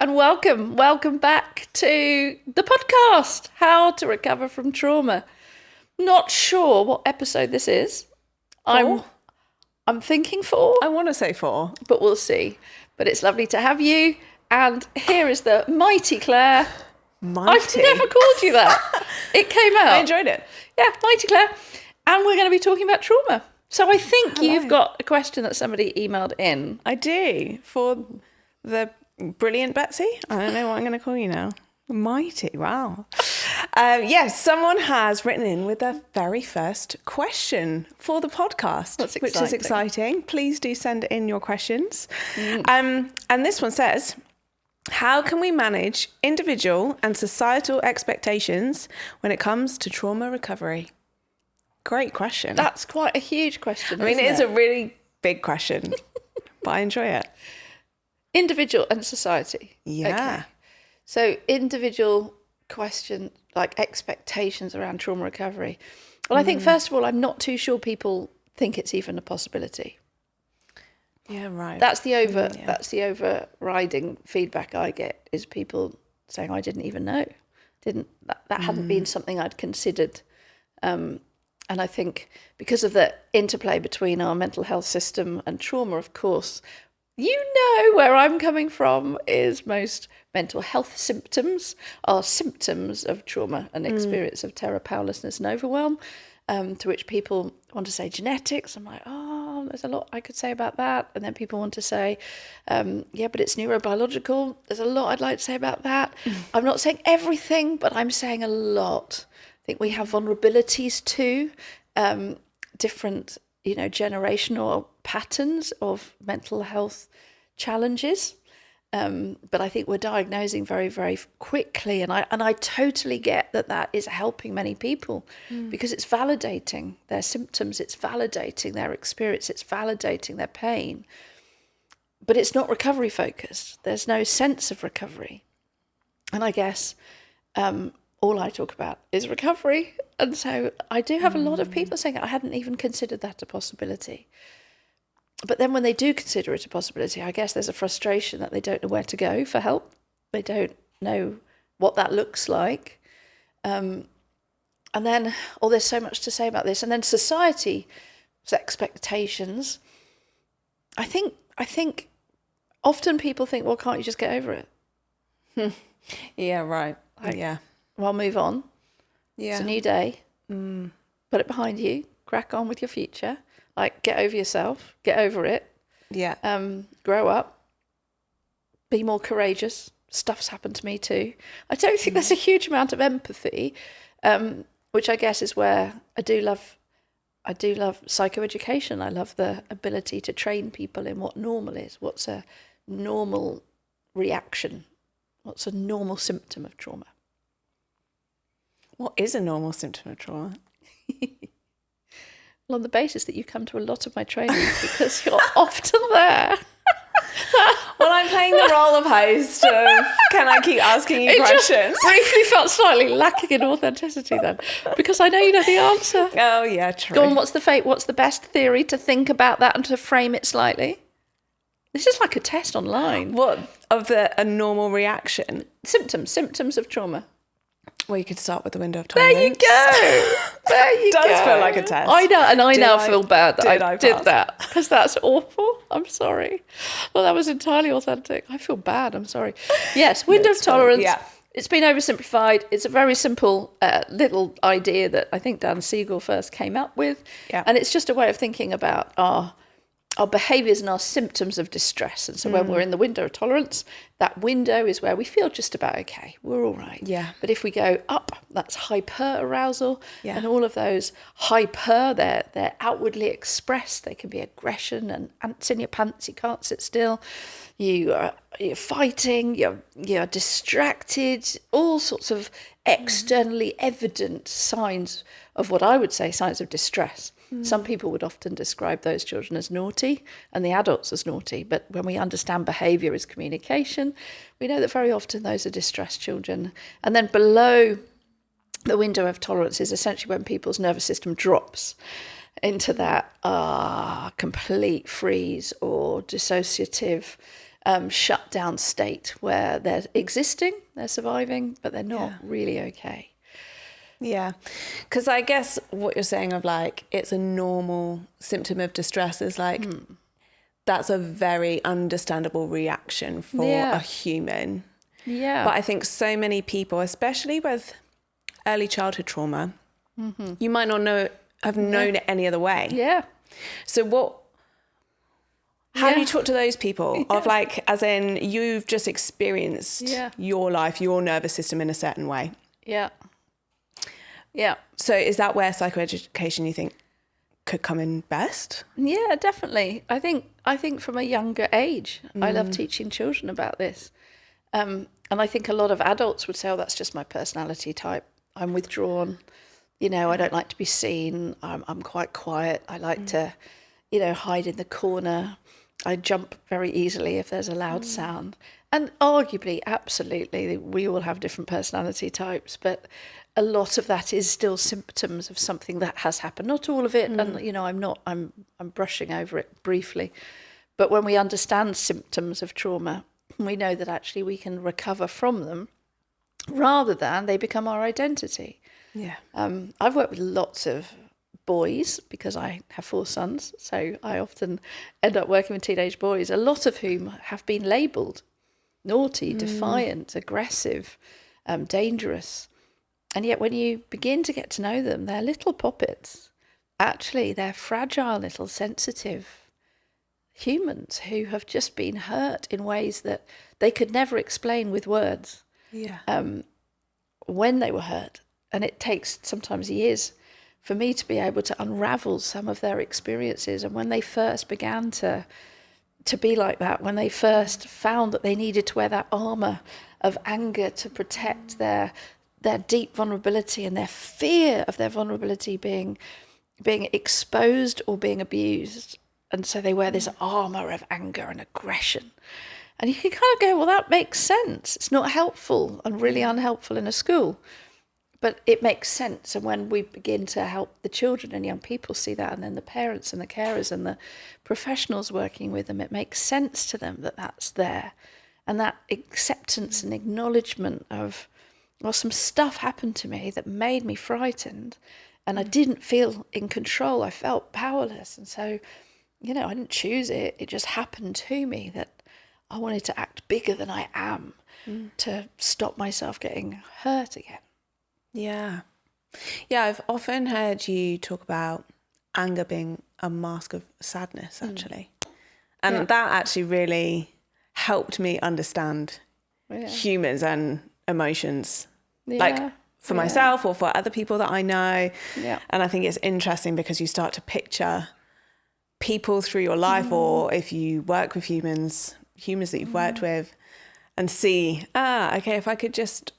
and welcome back to the podcast, How to Recover from Trauma. Not sure what episode this is. Four? I'm thinking 4, I want to say 4. but we'll see. But it's lovely to have you, and here is the mighty Claire. Mighty. I've never called you that. It came out. I enjoyed it. Yeah, mighty Claire. And we're going to be talking about trauma. So I think Hello. you've got a question that somebody emailed in. I do. For the brilliant Betsy. I don't know what I'm going to call you now. Mighty. Wow. Yes, someone has written in with their very first question for the podcast, That's which is exciting. Please do send in your questions. And this one says, how can we manage individual and societal expectations when it comes to trauma recovery? Great question. That's quite a huge question. I mean, isn't it is a really big question, but I enjoy it. Individual and society. Yeah. Okay. So individual question, like expectations around trauma recovery. Well, I think first of all, I'm not too sure people think it's even a possibility. Yeah, right. That's the overriding feedback I get, is people saying, I didn't even know. That hadn't been something I'd considered. And I think because of the interplay between our mental health system and trauma, of course, you know where I'm coming from, is most mental health symptoms are symptoms of trauma and experience of terror, powerlessness and overwhelm, to which people want to say genetics. I'm like, oh, there's a lot I could say about that. And then people want to say, yeah, but it's neurobiological. There's a lot I'd like to say about that. I'm not saying everything, but I'm saying a lot. I think we have vulnerabilities too, different, generational patterns of mental health challenges. But I think we're diagnosing very, very quickly. And I totally get that is helping many people because it's validating their symptoms, it's validating their experience, it's validating their pain. But it's not recovery focused. There's no sense of recovery. And I guess all I talk about is recovery. And so I do have a lot of people saying, I hadn't even considered that a possibility. But then when they do consider it a possibility, I guess there's a frustration that they don't know where to go for help. They don't know what that looks like. And then, there's so much to say about this. And then society's expectations. I think often people think, well, can't you just get over it? Yeah, right. Yeah. Well, move on. Yeah. It's a new day. Put it behind you. Crack on with your future. Like, get over yourself. Get over it. Yeah. Grow up. Be more courageous. Stuff's happened to me too. I don't think there's a huge amount of empathy, which I guess is where I do love psychoeducation. I love the ability to train people in what normal is. What's a normal reaction? What's a normal symptom of trauma? What is a normal symptom of trauma? Well, on the basis that you come to a lot of my trainings because you're often there. Well, I'm playing the role of host of can I keep asking you questions? Just briefly felt slightly lacking in authenticity then, because I know you know the answer. Oh, yeah, true. Go on, what's the best theory to think about that and to frame it slightly? This is like a test online. What, of a normal reaction? Symptoms of trauma. Well, you could start with the window of tolerance. There you go. There you go. Does feel like a test. I know, and I Did now I- feel bad that did I I did pass? that, because that's awful. I'm sorry. Well, that was entirely authentic. I feel bad. I'm sorry. Yes, window of It's fine. tolerance. Yeah. It's been oversimplified. It's a very simple little idea that I think Dan Siegel first came up with. Yeah. And it's just a way of thinking about our behaviours and our symptoms of distress. And so when we're in the window of tolerance, that window is where we feel just about okay. We're all right. Yeah. But if we go up, that's hyper arousal. Yeah. And all of those hyper, they're outwardly expressed. They can be aggression and ants in your pants. You can't sit still. You're fighting. You're distracted. All sorts of externally evident signs of what I would say signs of distress. Some people would often describe those children as naughty and the adults as naughty. But when we understand behaviour as communication, we know that very often those are distressed children. And then below the window of tolerance is essentially when people's nervous system drops into that complete freeze or dissociative shut down state where they're existing, they're surviving, but they're not really okay. Yeah, because I guess what you're saying of like it's a normal symptom of distress is like that's a very understandable reaction for a human. Yeah. But I think so many people, especially with early childhood trauma, you might not have known it any other way. Yeah. So how do you talk to those people of like, as in you've just experienced your life, your nervous system in a certain way? Yeah. Yeah. So is that where psychoeducation you think could come in best? Yeah, definitely. I think from a younger age, I love teaching children about this. And I think a lot of adults would say, oh, that's just my personality type. I'm withdrawn. I don't like to be seen. I'm quite quiet. I like to, hide in the corner. I jump very easily if there's a loud sound. And arguably, absolutely, we all have different personality types, but a lot of that is still symptoms of something that has happened. Not all of it, and I'm brushing over it briefly. But when we understand symptoms of trauma, we know that actually we can recover from them rather than they become our identity. Yeah. I've worked with lots of boys because I have 4 sons, so I often end up working with teenage boys, a lot of whom have been labelled naughty, defiant, aggressive, dangerous. And yet when you begin to get to know them, they're little puppets. Actually, they're fragile, little sensitive humans who have just been hurt in ways that they could never explain with words. Yeah. When they were hurt. And it takes sometimes years for me to be able to unravel some of their experiences. And when they first began to be like that, when they first found that they needed to wear that armour of anger to protect their deep vulnerability and their fear of their vulnerability being exposed or being abused. And so they wear this armour of anger and aggression. And you can kind of go, well, that makes sense. It's not helpful and really unhelpful in a school. But it makes sense. And when we begin to help the children and young people see that, and then the parents and the carers and the professionals working with them, it makes sense to them that that's there. And that acceptance and acknowledgement of, well, some stuff happened to me that made me frightened and I didn't feel in control. I felt powerless. And so, I didn't choose it. It just happened to me that I wanted to act bigger than I am to stop myself getting hurt again. Yeah. Yeah, I've often heard you talk about anger being a mask of sadness, actually. And that actually really helped me understand humans and emotions, like for myself or for other people that I know. Yeah. And I think it's interesting because you start to picture people through your life, or if you work with humans that you've worked with, and see, okay, if I could just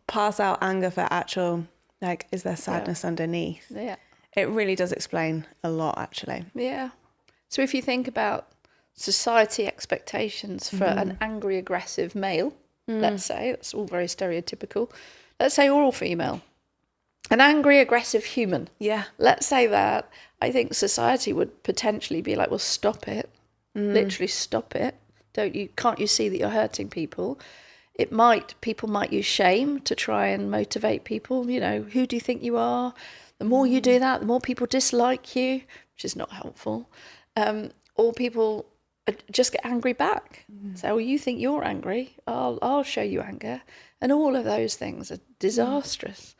pass out anger for actual, like, is there sadness underneath? Yeah. It really does explain a lot, actually. Yeah. So if you think about society expectations for an angry, aggressive male, let's say, that's all very stereotypical. Let's say all female. An angry, aggressive human. Yeah. Let's say that. I think society would potentially be like, well, stop it. Literally stop it. Can't you see that you're hurting people? People might use shame to try and motivate people. Who do you think you are? The more you do that, the more people dislike you, which is not helpful. Or people just get angry back. So, you think you're angry? I'll show you anger. And all of those things are disastrous.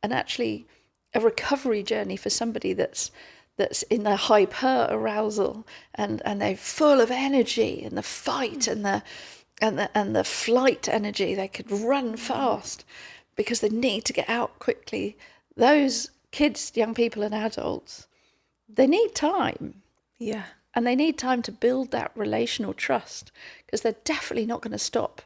And actually, a recovery journey for somebody that's in their hyper arousal and they're full of energy and the fight and the flight energy, they could run fast because they need to get out quickly. Those kids, young people and adults, they need time. Yeah. And they need time to build that relational trust, because they're definitely not going to stop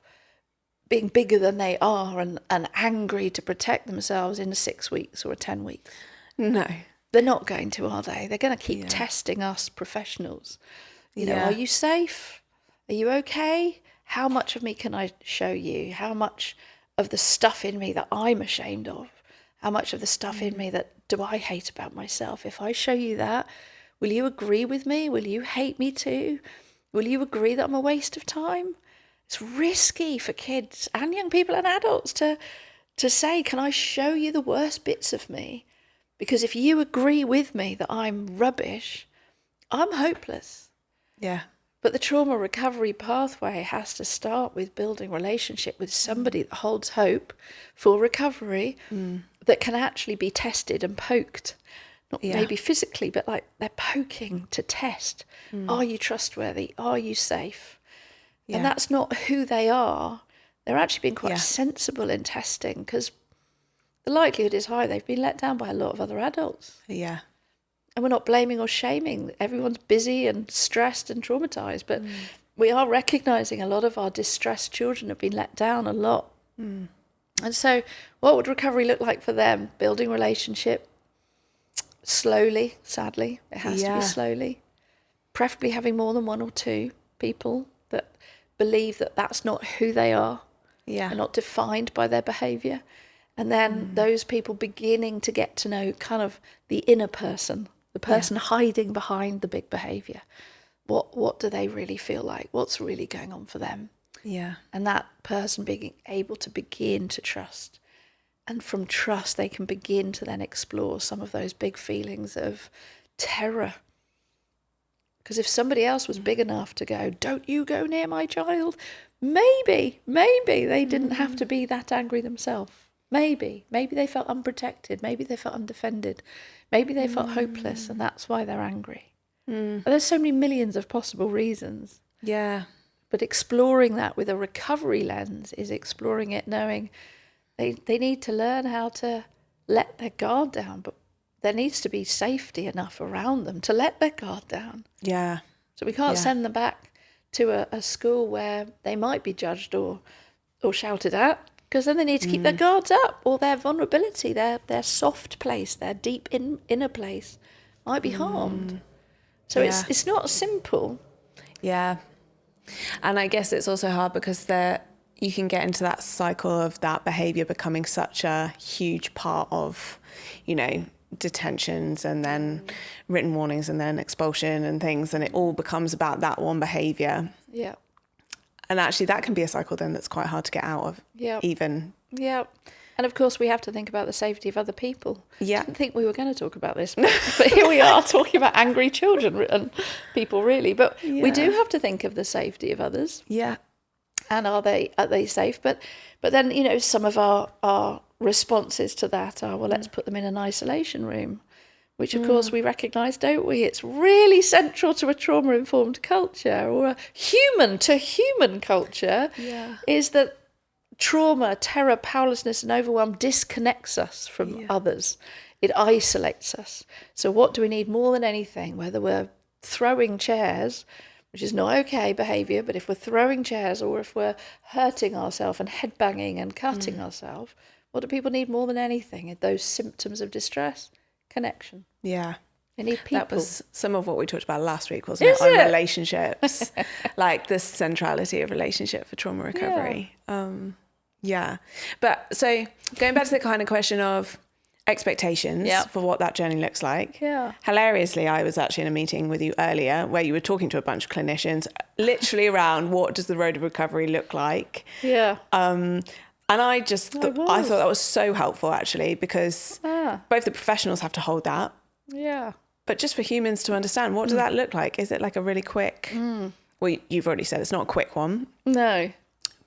being bigger than they are and angry to protect themselves in 6 weeks or 10 weeks. No. They're not going to, are they? They're going to keep testing us professionals. Are you safe? Are you okay? How much of me can I show you? How much of the stuff in me that I'm ashamed of? How much of the stuff in me that do I hate about myself? If I show you that, will you agree with me? Will you hate me too? Will you agree that I'm a waste of time? It's risky for kids and young people and adults to say, can I show you the worst bits of me? Because if you agree with me that I'm rubbish, I'm hopeless. Yeah. But the trauma recovery pathway has to start with building relationship with somebody that holds hope for recovery, that can actually be tested and poked. Not maybe physically, but like they're poking to test. Are you trustworthy? Are you safe? Yeah. And that's not who they are. They're actually being quite sensible in testing, because the likelihood is high they've been let down by a lot of other adults. Yeah. And we're not blaming or shaming. Everyone's busy and stressed and traumatized, but we are recognizing a lot of our distressed children have been let down a lot. And so what would recovery look like for them? Building relationship slowly, sadly. It has to be slowly. Preferably having more than one or two people that believe that that's not who they are. Yeah. They're not defined by their behavior. And then those people beginning to get to know kind of the inner person, the person hiding behind the big behavior. What do they really feel like? What's really going on for them? Yeah. And that person being able to begin to trust. And from trust, they can begin to then explore some of those big feelings of terror. Because if somebody else was big enough to go, don't you go near my child, maybe they didn't have to be that angry themselves. Maybe they felt unprotected. Maybe they felt undefended. Maybe they felt hopeless, and that's why they're angry. But there's so many millions of possible reasons. Yeah. But exploring that with a recovery lens is exploring it knowing they need to learn how to let their guard down, but there needs to be safety enough around them to let their guard down. Yeah. So we can't send them back to a school where they might be judged or shouted at, because then they need to keep their guards up, or their vulnerability, their soft place, their deep inner place might be harmed. So it's not simple. Yeah. And I guess it's also hard because you can get into that cycle of that behaviour becoming such a huge part of, detentions and then written warnings and then expulsion and things, and it all becomes about that one behaviour. Yeah. And actually that can be a cycle then that's quite hard to get out of. Yeah. Even. Yeah. And of course we have to think about the safety of other people. Yeah. I didn't think we were going to talk about this, but here we are talking about angry children and people really. But we do have to think of the safety of others. Yeah. And are they safe? But then, some of our responses to that are, well, let's put them in an isolation room, which of course we recognise, don't we? It's really central to a trauma-informed culture, or a human-to-human culture, is that trauma, terror, powerlessness and overwhelm disconnects us from others. It isolates us. So what do we need more than anything, whether we're throwing chairs, which is not okay behaviour, but if we're throwing chairs or if we're hurting ourselves and headbanging and cutting ourselves, what do people need more than anything? Those symptoms of distress? Connection. Yeah. They need people. That was some of what we talked about last week, wasn't it? On relationships, like the centrality of relationship for trauma recovery. But so going back to the kind of question of expectations for what that journey looks like. Yeah. Hilariously, I was actually in a meeting with you earlier where you were talking to a bunch of clinicians literally around what does the road of recovery look like. Yeah. And I just I thought that was so helpful actually, because both the professionals have to hold that. Yeah. But just for humans to understand, what does that look like? Is it like a really quick, well, you've already said it's not a quick one. No.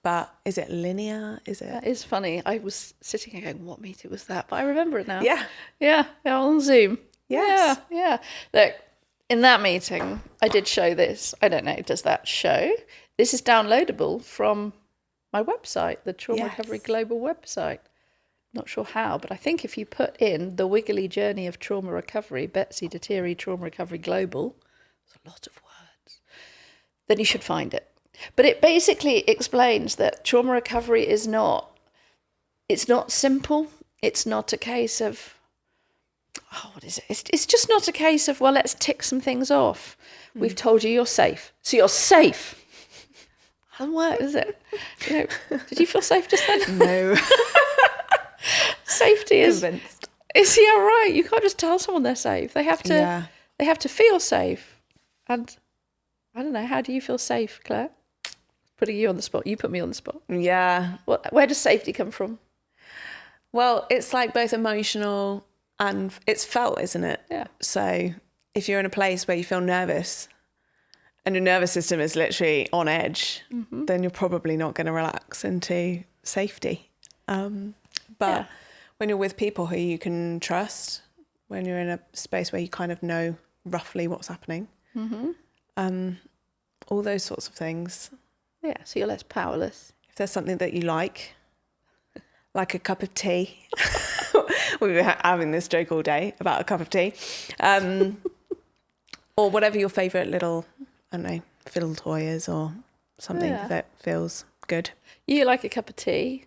But is it linear? Is it? That is funny. I was sitting here going, what meeting was that? But I remember it now. Yeah. Yeah, on Zoom. Yes. Yeah. Look, in that meeting, I did show this. I don't know, does that show? This is downloadable from my website, the Trauma Recovery Global website. Not sure how, but I think if you put in The Wiggly Journey of Trauma Recovery, Betsy Dettieri Trauma Recovery Global, it's a lot of words, then you should find it. But it basically explains that trauma recovery is not simple. It's not a case of, what is it? It's just not a case of, well, let's tick some things off. We've told you you're safe. So you're safe. Hasn't worked, is it? Did you feel safe just then? No. Safety is Convinced. right. You can't just tell someone they're safe. They have to feel safe. And I don't know, how do you feel safe, Claire? Putting you on the spot. You put me on the spot. Yeah. Where does safety come from? Well, it's like both emotional and it's felt, isn't it? Yeah. So if you're in a place where you feel nervous and your nervous system is literally on edge, then you're probably not going to relax into safety. But when you're with people who you can trust, when you're in a space where you kind of know roughly what's happening, all those sorts of things. Yeah, so you're less powerless. If there's something that you like a cup of tea. We've been having this joke all day about a cup of tea. Or whatever your favourite little, I don't know, fiddle toy is, or something that feels good. You like a cup of tea.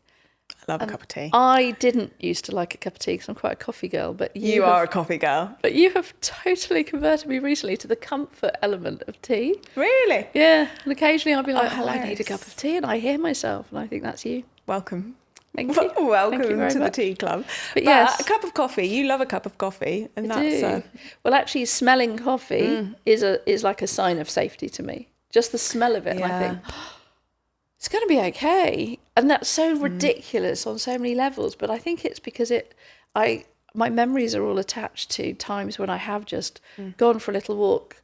I love a cup of tea. I didn't used to like a cup of tea because I'm quite a coffee girl, but You are a coffee girl. But you have totally converted me recently to the comfort element of tea. Really? Yeah, and occasionally I'll be like, I hilarious. need a cup of tea, and I hear myself, and I think that's you. Welcome. Thank you. Welcome Thank you very to the much. tea club. But yes. A cup of coffee. You love a cup of coffee, and I that's do. Well, actually, smelling coffee is like a sign of safety to me. Just the smell of it, and I think it's going to be okay. And that's so ridiculous on so many levels. But I think it's because my memories are all attached to times when I have just gone for a little walk.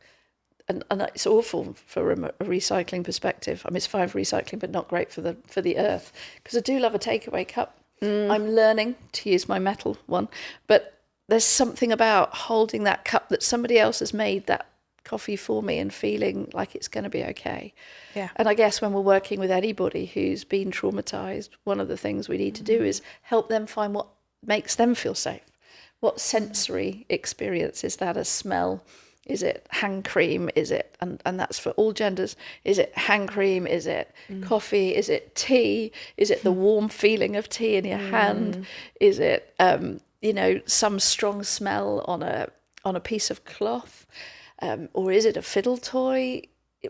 And it's awful for a recycling perspective. I mean, it's fine for recycling, but not great for the earth. Because I do love a takeaway cup. I'm learning to use my metal one. But there's something about holding that cup that somebody else has made that coffee for me and feeling like it's going to be okay. Yeah. And I guess when we're working with anybody who's been traumatized, one of the things we need to do is help them find what makes them feel safe. What sensory experience is that? A smell? Is it hand cream? Is it, and that's for all genders, is it hand cream? Is it coffee? Is it tea? Is it the warm feeling of tea in your hand? Is it, some strong smell on a piece of cloth? Or is it a fiddle toy?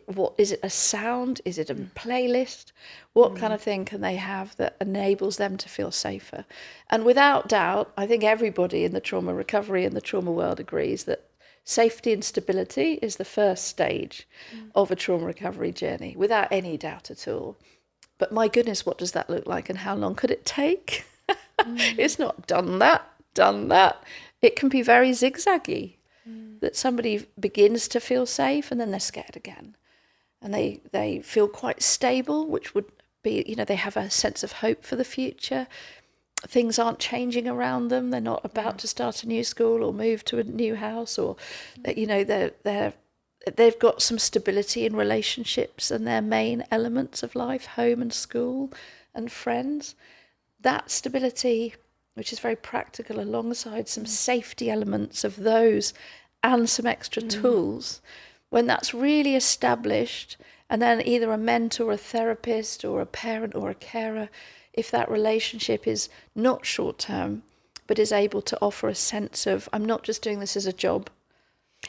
What is it? A sound? Is it a playlist? What kind of thing can they have that enables them to feel safer? And without doubt, I think everybody in the trauma recovery and the trauma world agrees that safety and stability is the first stage of a trauma recovery journey, without any doubt at all. But my goodness, what does that look like, and how long could it take? It's not done that. It can be very zigzaggy, that somebody begins to feel safe and then they're scared again. And they feel quite stable, which would be, they have a sense of hope for the future. Things aren't changing around them. They're not about to start a new school or move to a new house, or they've got some stability in relationships and their main elements of life, home and school and friends. That stability, which is very practical, alongside some safety elements of those and some extra tools, when that's really established, and then either a mentor, a therapist, or a parent or a carer, if that relationship is not short-term, but is able to offer a sense of, I'm not just doing this as a job.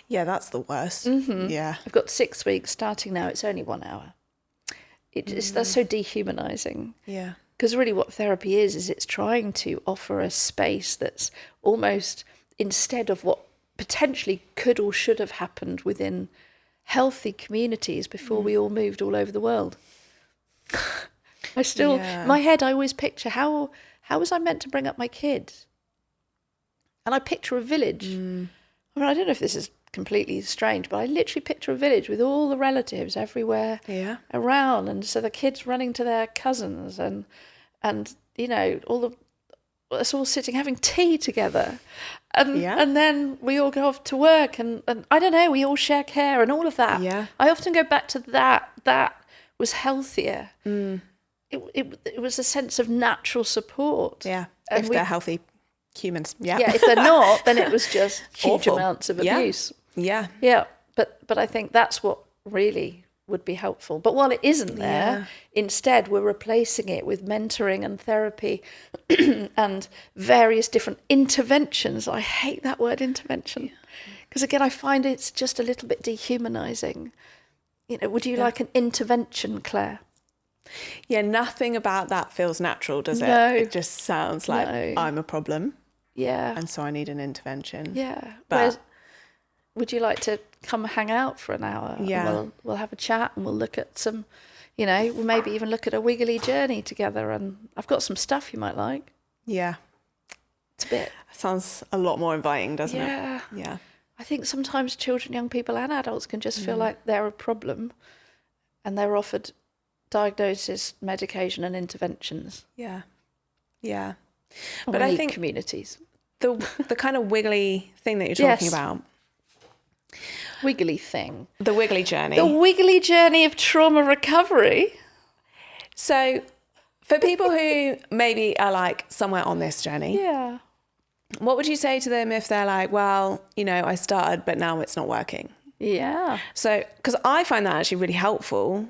Yeah, that's the worst. Yeah. I've got 6 weeks starting now. It's only 1 hour. That's so dehumanizing. Yeah. Because really what therapy is it's trying to offer a space that's almost, instead of what potentially could or should have happened within healthy communities before we all moved all over the world. I still, in my head, I always picture how was I meant to bring up my kids? And I picture a village. I mean, I don't know if this is completely strange, but I literally picture a village with all the relatives everywhere around. And so the kids running to their cousins and us all sitting having tea together. And then we all go off to work and I don't know, we all share care and all of that. Yeah. I often go back to that. That was healthier. It was a sense of natural support. Yeah. And if they're healthy humans. Yeah. Yeah, if they're not, then it was just huge Awful. amounts of abuse. Yeah. Yeah. But I think that's what really would be helpful. But while it isn't there, instead we're replacing it with mentoring and therapy and various different interventions. I hate that word intervention because again I find it's just a little bit dehumanizing. Would you like an intervention, Claire? Yeah, nothing about that feels natural, does it? No. It just sounds like No. I'm a problem Yeah. and so I need an intervention. Yeah. But would you like to come hang out for an hour? Yeah. And we'll have a chat and we'll look at some, we'll maybe even look at a wiggly journey together. And I've got some stuff you might like. Yeah. It's a bit. Sounds a lot more inviting, doesn't it? Yeah. Yeah. I think sometimes children, young people and adults can just feel like they're a problem and they're offered diagnosis, medication and interventions. Yeah. Yeah. But I think communities. The kind of wiggly thing that you're talking about. Wiggly thing. The wiggly journey. The wiggly journey of trauma recovery. So for people who maybe are like somewhere on this journey, Yeah. what would you say to them if they're like, well, I started, but now it's not working? Yeah. So, because I find that actually really helpful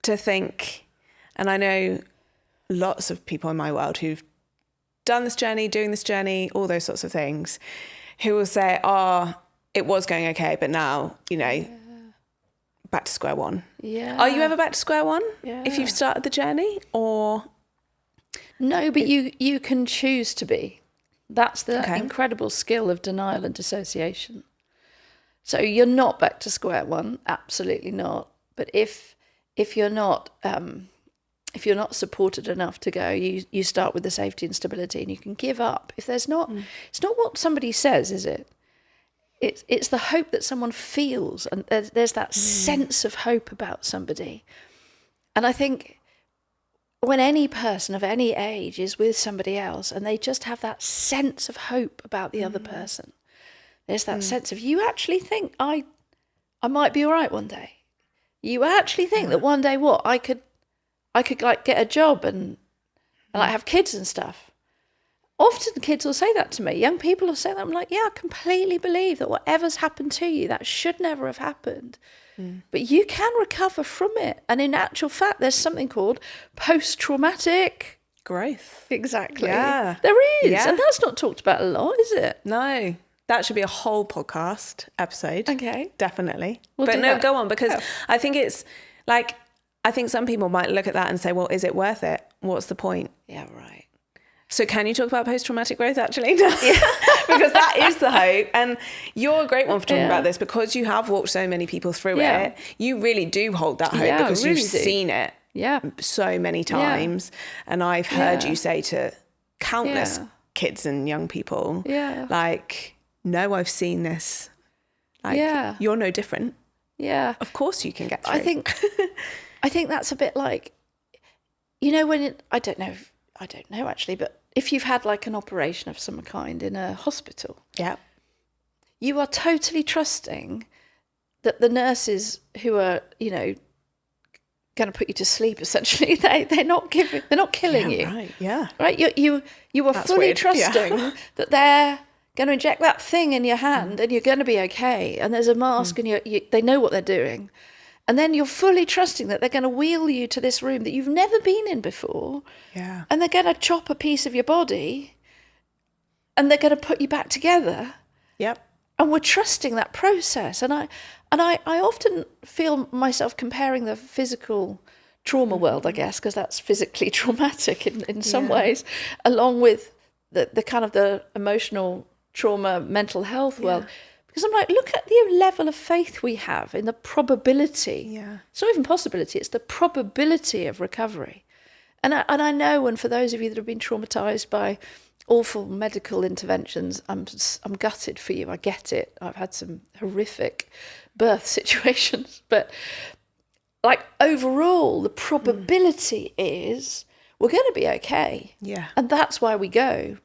to think, and I know lots of people in my world who've done this journey, doing this journey, all those sorts of things, who will say, it was going okay, but now, back to square one. Yeah. Are you ever back to square one? Yeah. If you've started the journey, or? No, but you can choose to be. That's the Okay. incredible skill of denial and dissociation. So you're not back to square one, absolutely not. But if you're not supported enough to go, you start with the safety and stability, and you can give up. If there's not, it's not what somebody says, is it? It's the hope that someone feels, and there's that sense of hope about somebody. And I think when any person of any age is with somebody else and they just have that sense of hope about the other person, there's that sense of, you actually think I might be all right one day. You actually think that one day I could like get a job and like have kids and stuff. Often kids will say that to me. Young people will say that. I'm like, yeah, I completely believe that whatever's happened to you, that should never have happened. But you can recover from it. And in actual fact, there's something called post-traumatic Growth. Exactly. Yeah. There is. Yeah. And that's not talked about a lot, is it? No, that should be a whole podcast episode. Okay. Definitely. We'll but do no, that. go on, because I think it's like, I think some people might look at that and say, well, is it worth it? What's the point? Yeah, right. So can you talk about post-traumatic growth actually? Because that is the hope. And you're a great one for talking about this, because you have walked so many people through it. You really do hold that hope, because really you've do. seen it so many times. And I've heard you say to countless kids and young people, like, no, I've seen this. Like, you're no different. Yeah. Of course you can get through. I think that's a bit like, when I don't know actually, but if you've had like an operation of some kind in a hospital, you are totally trusting that the nurses who are, going to put you to sleep, essentially, they're not killing you. Right. Yeah. Right. You are That's fully weird. trusting that they're going to inject that thing in your hand and you're going to be okay. And there's a mask and they know what they're doing. And then you're fully trusting that they're going to wheel you to this room that you've never been in before. Yeah. And they're going to chop a piece of your body and they're going to put you back together. Yep. And we're trusting that process. And I often feel myself comparing the physical trauma world, I guess, because that's physically traumatic in some ways, along with the kind of the emotional trauma, mental health world. Because I'm like, look at the level of faith we have in the probability. Yeah. It's not even possibility, it's the probability of recovery. And I know, and for those of you that have been traumatised by awful medical interventions, I'm gutted for you. I get it. I've had some horrific birth situations. But like overall, the probability is we're going to be okay. Yeah. And that's why we go.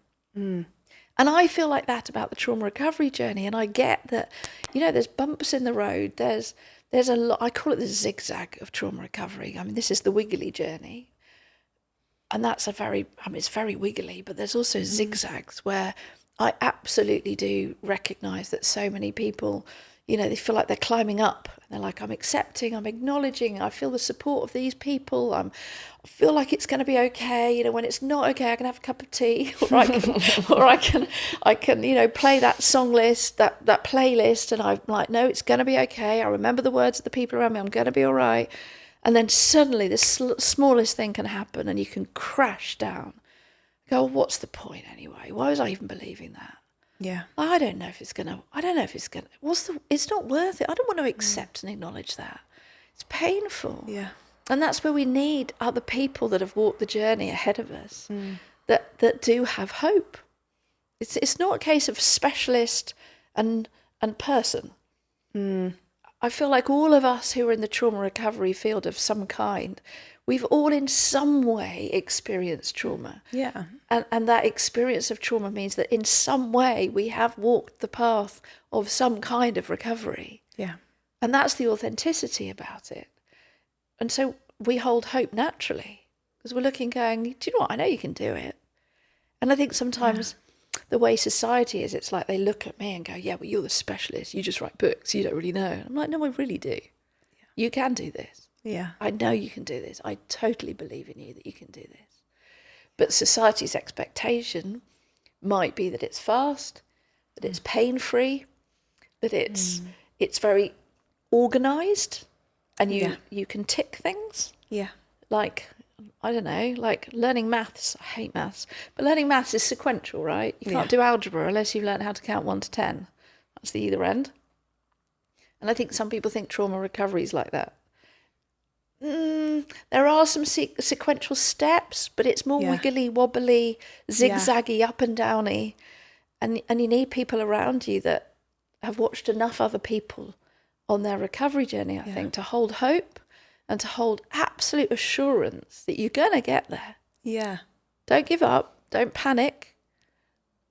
And I feel like that about the trauma recovery journey. And I get that, there's bumps in the road. There's a lot, I call it the zigzag of trauma recovery. I mean, this is the wiggly journey. And that's it's very wiggly, but there's also zigzags where I absolutely do recognise that so many people, they feel like they're climbing up. They're like, I'm accepting, I'm acknowledging, I feel the support of these people. I feel like it's going to be okay. When it's not okay, I can have a cup of tea, or I can, play that song list, that playlist, and I'm like, no, it's going to be okay. I remember the words of the people around me. I'm going to be all right. And then suddenly the smallest thing can happen, and you can crash down. Go, what's the point anyway? Why was I even believing that? Yeah. I don't know if it's gonna. It's not worth it. I don't want to accept and acknowledge that. It's painful. Yeah. And that's where we need other people that have walked the journey ahead of us, that do have hope. It's not a case of specialist and person. I feel like all of us who are in the trauma recovery field of some kind, we've all in some way experienced trauma. Yeah. And that experience of trauma means that in some way we have walked the path of some kind of recovery. Yeah. And that's the authenticity about it. And so we hold hope naturally because we're looking going, do you know what? I know you can do it. And I think sometimes the way society is, it's like they look at me and go, yeah, well, you're the specialist. You just write books. You don't really know. And I'm like, no, I really do. Yeah. You can do this. Yeah. I know you can do this. I totally believe in you that you can do this. But society's expectation might be that it's fast, that it's pain-free, that it's very organised, and you can tick things. Yeah. Like, I don't know, like learning maths. I hate maths. But learning maths is sequential, right? You can't do algebra unless you've learned how to count 1 to 10. That's the either end. And I think some people think trauma recovery is like that. There are some sequential steps, but it's more wiggly, wobbly, zigzaggy, up and downy. And you need people around you that have watched enough other people on their recovery journey, I think, to hold hope and to hold absolute assurance that you're going to get there. Yeah. Don't give up. Don't panic.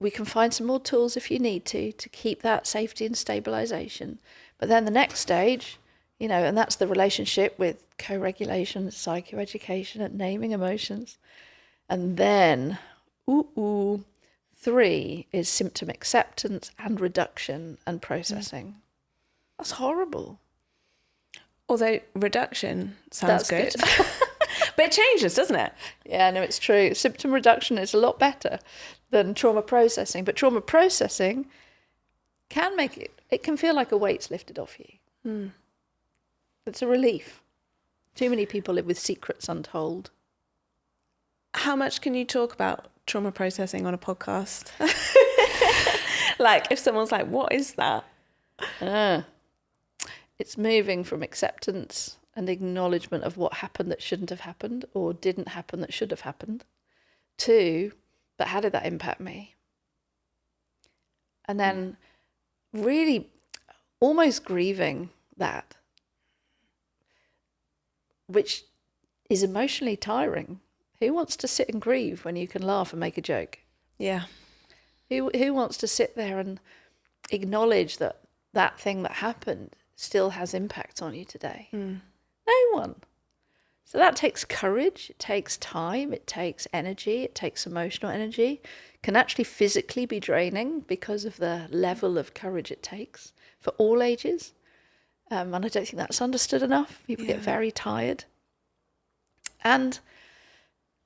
We can find some more tools if you need to keep that safety and stabilisation. But then the next stage, and that's the relationship with co-regulation, psychoeducation, and naming emotions. And then, 3 is symptom acceptance and reduction and processing. That's horrible. Although reduction sounds That's good. But it changes, doesn't it? Yeah, no, it's true. Symptom reduction is a lot better than trauma processing. But trauma processing can it can feel like a weight's lifted off you. It's a relief. Too many people live with secrets untold. How much can you talk about trauma processing on a podcast? Like, if someone's like, what is that? It's moving from acceptance and acknowledgement of what happened that shouldn't have happened or didn't happen that should have happened to, but how did that impact me? And then really almost grieving that, which is emotionally tiring. Who wants to sit and grieve when you can laugh and make a joke? Yeah. Who wants to sit there and acknowledge that thing that happened still has impact on you today? No one. So that takes courage, it takes time, it takes energy, it takes emotional energy. It can actually physically be draining because of the level of courage it takes for all ages. And I don't think that's understood enough. People get very tired. And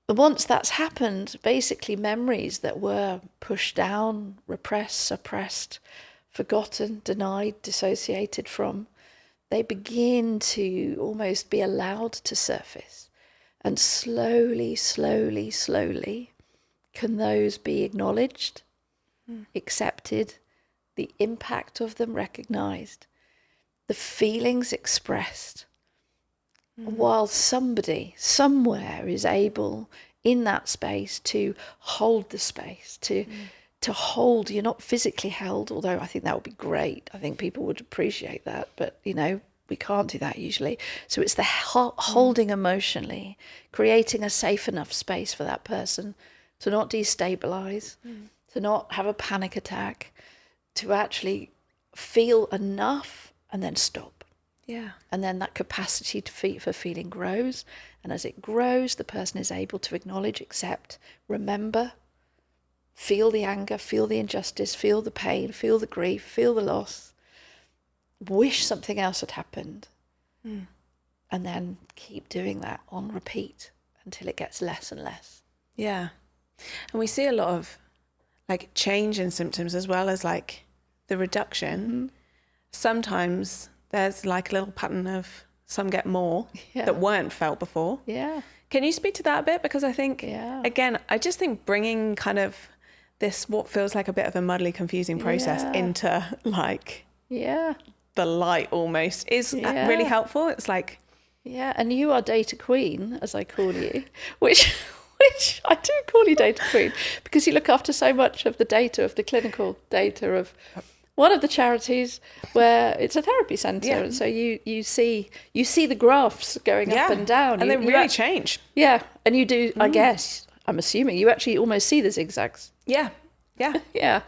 once that's happened, basically memories that were pushed down, repressed, suppressed, forgotten, denied, dissociated from, they begin to almost be allowed to surface. And slowly, slowly, slowly, can those be acknowledged, accepted, the impact of them recognised, the feelings expressed, while somebody somewhere is able in that space to hold the space, to hold. You're not physically held, although I think that would be great. I think people would appreciate that, but we can't do that usually. So it's the holding emotionally, creating a safe enough space for that person to not destabilize, to not have a panic attack, to actually feel enough and then stop. Yeah. And then that capacity for feeling grows. And as it grows, the person is able to acknowledge, accept, remember, feel the anger, feel the injustice, feel the pain, feel the grief, feel the loss, wish something else had happened, and then keep doing that on repeat until it gets less and less. Yeah. And we see a lot of change in symptoms as well as the reduction. Sometimes there's a little pattern of some get more that weren't felt before. Yeah. Can you speak to that a bit? Because I think, again, I just think bringing kind of this, what feels like a bit of a muddly, confusing process Yeah. into like Yeah. the light almost is Yeah. really helpful. It's like, Yeah, and you are data queen, as I call you, which I do call you data queen because you look after so much of the data, of the clinical data of one of the charities where it's a therapy centre, Yeah. and so you see the graphs going up and down, and You- they you really act- change. Yeah, and you do. I guess I'm assuming you actually almost see the zigzags. Yeah, yeah, Yeah,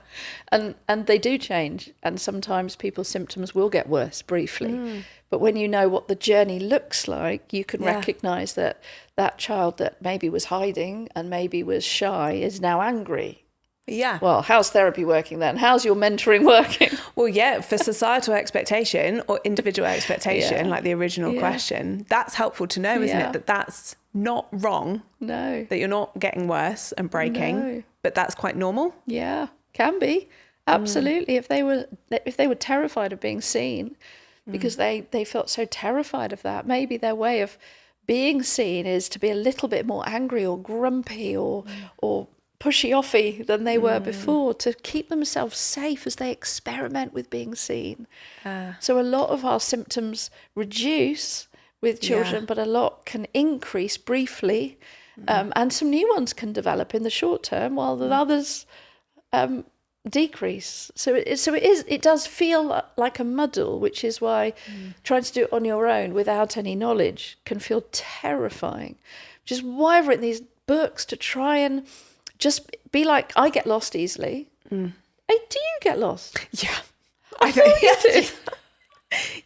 and they do change, and sometimes people's symptoms will get worse briefly. But when you know what the journey looks like, you can Yeah. recognise that that child that maybe was hiding and maybe was shy is now angry. yeah. Well, how's therapy working then? How's your mentoring working? Well, yeah, for societal expectation or individual expectation, Yeah. like the original Yeah. question, that's helpful to know, isn't Yeah. it? That that's not wrong, No. that you're not getting worse and breaking, No. but that's quite normal. Yeah, can be. Absolutely. If they were terrified of being seen because they felt so terrified of that, maybe their way of being seen is to be a little bit more angry or grumpy or pushy-offy than they were before, to keep themselves safe as they experiment with being seen. So a lot of our symptoms reduce with children, Yeah. but a lot can increase briefly, and some new ones can develop in the short term, while the others decrease. So it does feel like a muddle, which is why trying to do it on your own without any knowledge can feel terrifying. Which is why I've written these books, to try and just be like, I get lost easily. Hey, do you get lost? Yeah. I thought you did.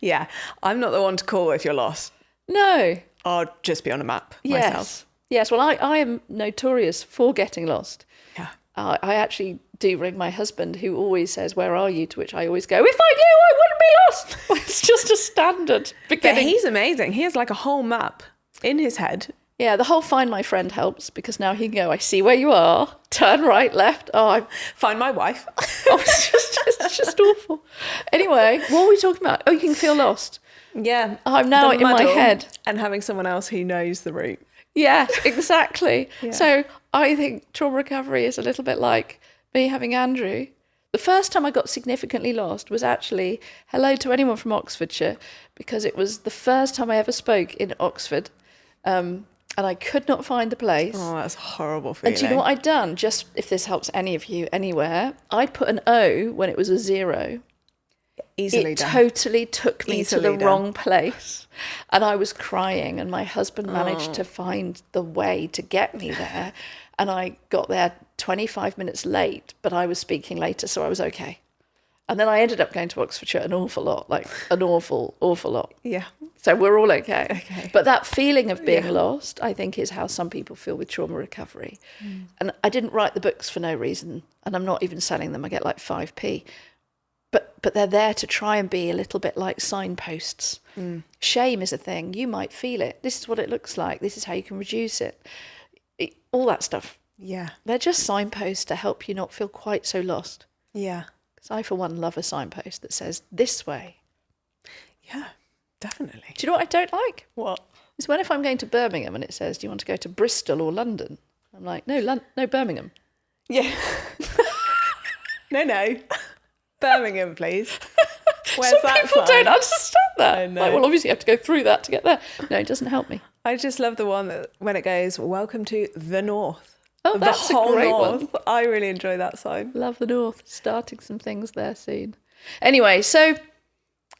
Yeah. I'm not the one to call if you're lost. No. I'll just be on a map myself. Yes. Yes. Well, I am notorious for getting lost. Yeah. I actually do ring my husband, who always says, "Where are you?" To which I always go, "If I knew, I wouldn't be lost." It's just a standard But beginning. he's amazing. He has like a whole map in his head. Yeah, the whole Find My Friend helps, because now he can go, "I see where you are. Turn right, left." Find my wife. It's just awful. Anyway, what were we talking about? Oh, you can feel lost. Yeah. I'm now The in my muddle head. And having someone else who knows the route. Yes, exactly. Yeah. So I think trauma recovery is a little bit like me having Andrew. The first time I got significantly lost was actually, hello to anyone from Oxfordshire, because it was the first time I ever spoke in Oxford, and I could not find the place. Oh, that's a horrible feeling. And do you know what I'd done? Just if this helps any of you anywhere, I'd put an O when it was a 0. Easily It done. totally took me to Easily the done. wrong place, and I was crying, and my husband managed to find the way to get me there, and I got there 25 minutes late, but I was speaking later, so I was okay. And then I ended up going to Oxfordshire an awful lot, like an awful lot. Yeah. So we're all okay. Okay. But that feeling of being Yeah. lost, I think, is how some people feel with trauma recovery. And I didn't write the books for no reason, and I'm not even selling them. I get like 5p. But they're there to try and be a little bit like signposts. Shame is a thing. You might feel it. This is what it looks like. This is how you can reduce it. All that stuff. Yeah. They're just signposts to help you not feel quite so lost. Yeah. Because I, for one, love a signpost that says this way. Yeah. Definitely. Do you know what I don't like? What? It's when if I'm going to Birmingham and it says, do you want to go to Bristol or London? I'm like, no, no, Birmingham. Yeah. No. Birmingham, please. Where's Some that people sign? don't understand that. I know. Like, well, obviously you have to go through that to get there. No, it doesn't help me. I just love the one that when it goes, "Welcome to the North." Oh, that's the whole a great North. one. I really enjoy that sign. Love the North. Starting some things there soon. Anyway, so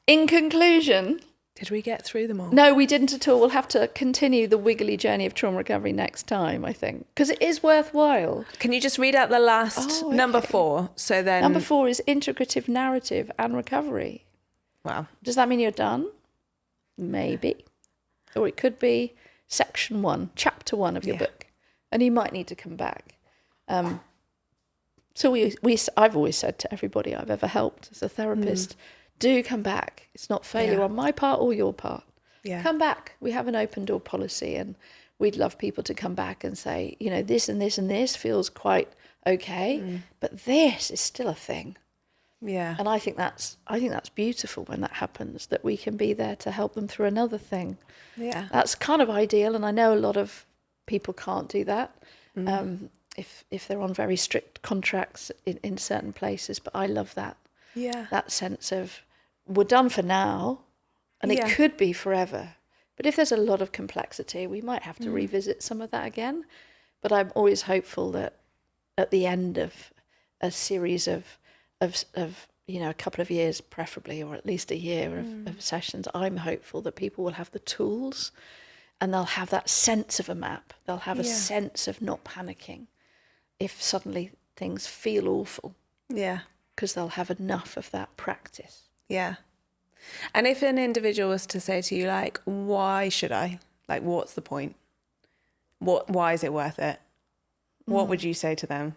in conclusion, Did we get through them all? no, we didn't at all. We'll have to continue the wiggly journey of trauma recovery next time, I think, because it is worthwhile. Can you just read out the last Oh, number okay. 4? So then. Number 4 is integrative narrative and recovery. Wow. Does that mean you're done? Maybe. Or it could be section 1, chapter 1 of your Yeah. book. And you might need to come back. So I've always said to everybody I've ever helped as a therapist, do come back. It's not failure Yeah. on my part or your part. Yeah. Come back. We have an open door policy, and we'd love people to come back and say, you know, this and this and this feels quite okay, but this is still a thing. Yeah. And I think that's beautiful when that happens, that we can be there to help them through another thing. Yeah. That's kind of ideal, and I know a lot of people can't do that. if they're on very strict contracts in certain places. But I love that sense of we're done for now, and it could be forever. But if there's a lot of complexity, we might have to revisit some of that again. But I'm always hopeful that at the end of a series of a couple of years preferably, or at least a year of sessions, I'm hopeful that people will have the tools and they'll have that sense of a map. They'll have a sense of not panicking if suddenly things feel awful. Yeah. Because they'll have enough of that practice. Yeah. And if an individual was to say to you, like, why should I? Like, what's the point? Why is it worth it? What would you say to them?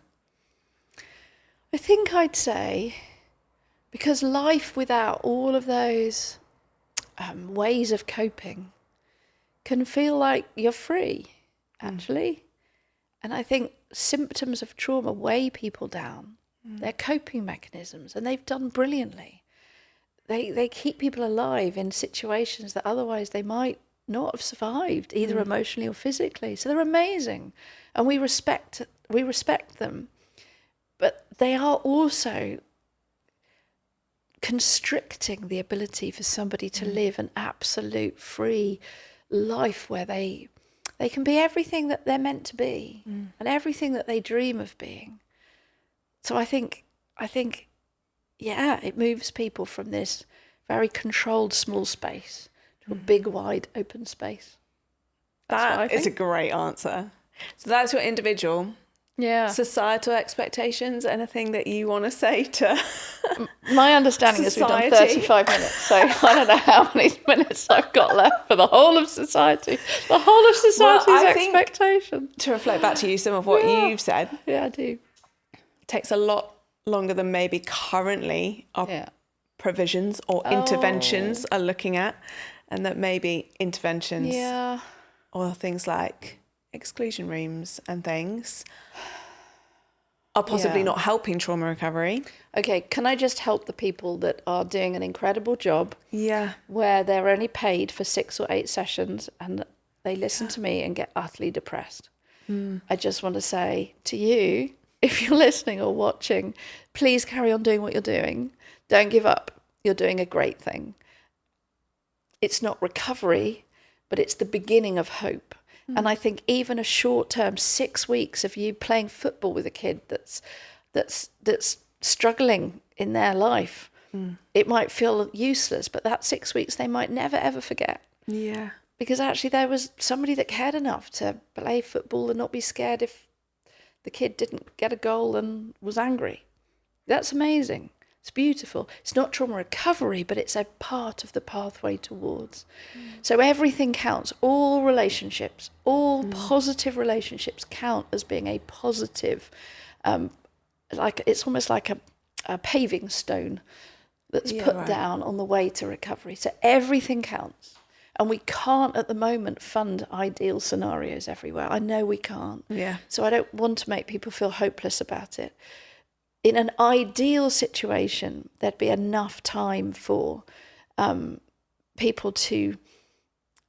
I think I'd say, because life without all of those ways of coping can feel like you're free, actually. And I think symptoms of trauma weigh people down. They're coping mechanisms, and they've done brilliantly. They keep people alive in situations that otherwise they might not have survived, either emotionally or physically. So they're amazing, and we respect them. But they are also constricting the ability for somebody to live an absolute free life where they can be everything that they're meant to be and everything that they dream of being. So I think, it moves people from this very controlled small space to a big, wide, open space. That is a great answer. So that's your individual. Yeah. Societal expectations, anything that you want to say to My understanding is we've done society? 35 minutes, so I don't know how many minutes I've got left for the whole of society. The whole of society's I think, expectation. to reflect back to you some of what you've said, Yeah, I do. takes a lot longer than maybe currently our provisions or interventions are looking at, and that maybe interventions or things like exclusion rooms and things are possibly not helping trauma recovery. Okay, can I just help the people that are doing an incredible job where they're only paid for 6 or 8 sessions and they listen to me and get utterly depressed? I just want to say to you, if you're listening or watching, please carry on doing what you're doing. Don't give up. You're doing a great thing. It's not recovery, but it's the beginning of hope. And I think even a short term 6 weeks of you playing football with a kid that's struggling in their life, it might feel useless, but that 6 weeks they might never ever forget. Yeah. Because actually there was somebody that cared enough to play football and not be scared if the kid didn't get a goal and was angry. That's amazing. It's beautiful. It's not trauma recovery, but it's a part of the pathway towards. So everything counts. All relationships, all positive relationships count as being a positive, it's almost like a paving stone that's put down on the way to recovery. So everything counts. And we can't at the moment fund ideal scenarios everywhere. I know we can't. Yeah. So I don't want to make people feel hopeless about it. In an ideal situation, there'd be enough time for people to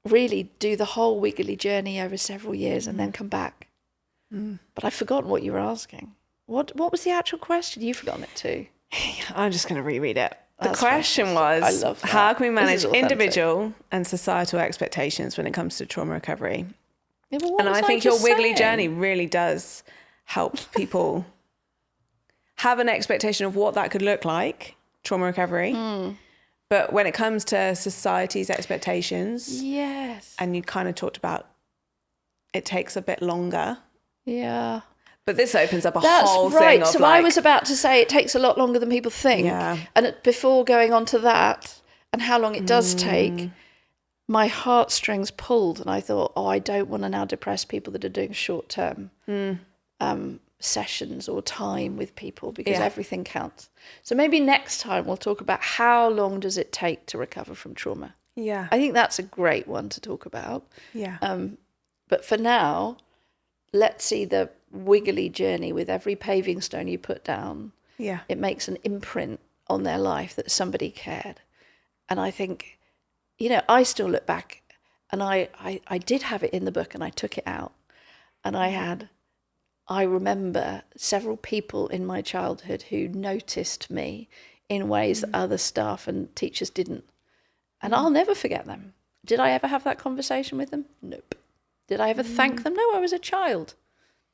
really do the whole wiggly journey over several years and then come back. But I've forgotten what you were asking. What was the actual question? You've forgotten it too. I'm just going to reread it. The That's question fantastic. was, I love that. how can we This manage is authentic. individual and societal expectations when it comes to trauma recovery? Yeah, but what And was I think your just wiggly saying? journey really does help people have an expectation of what that could look like, trauma recovery. But when it comes to society's expectations, Yes. and you kind of talked about it takes a bit longer. Yeah. But this opens up a That's whole right. thing of So like, I was about to say it takes a lot longer than people think. Yeah. And before going on to that and how long it does take, my heartstrings pulled and I thought, I don't want to now depress people that are doing short-term sessions or time with people because everything counts. So maybe next time we'll talk about how long does it take to recover from trauma. Yeah. I think that's a great one to talk about. Yeah. But for now, let's see the wiggly journey with every paving stone you put down. Yeah. It makes an imprint on their life that somebody cared. And I think, I still look back and I did have it in the book and I took it out and I had I remember several people in my childhood who noticed me in ways that other staff and teachers didn't. And I'll never forget them. Did I ever have that conversation with them? Nope. Did I ever thank them? No, I was a child.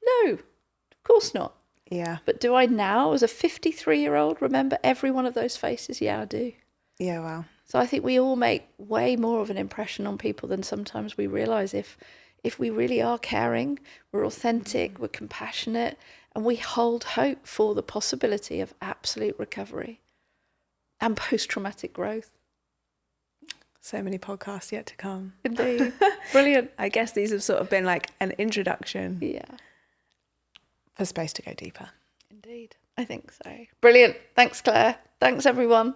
No, of course not. Yeah. But do I now, as a 53-year-old, remember every one of those faces? Yeah, I do. Yeah, wow. So I think we all make way more of an impression on people than sometimes we realise. If we really are caring, we're authentic, we're compassionate, and we hold hope for the possibility of absolute recovery and post-traumatic growth. So many podcasts yet to come. Indeed. Brilliant. I guess these have sort of been like an introduction for space to go deeper. Indeed. I think so. Brilliant. Thanks, Claire. Thanks, everyone.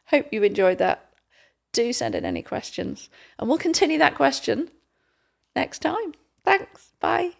Hope you enjoyed that. Do send in any questions, and we'll continue that question next time. Thanks. Bye.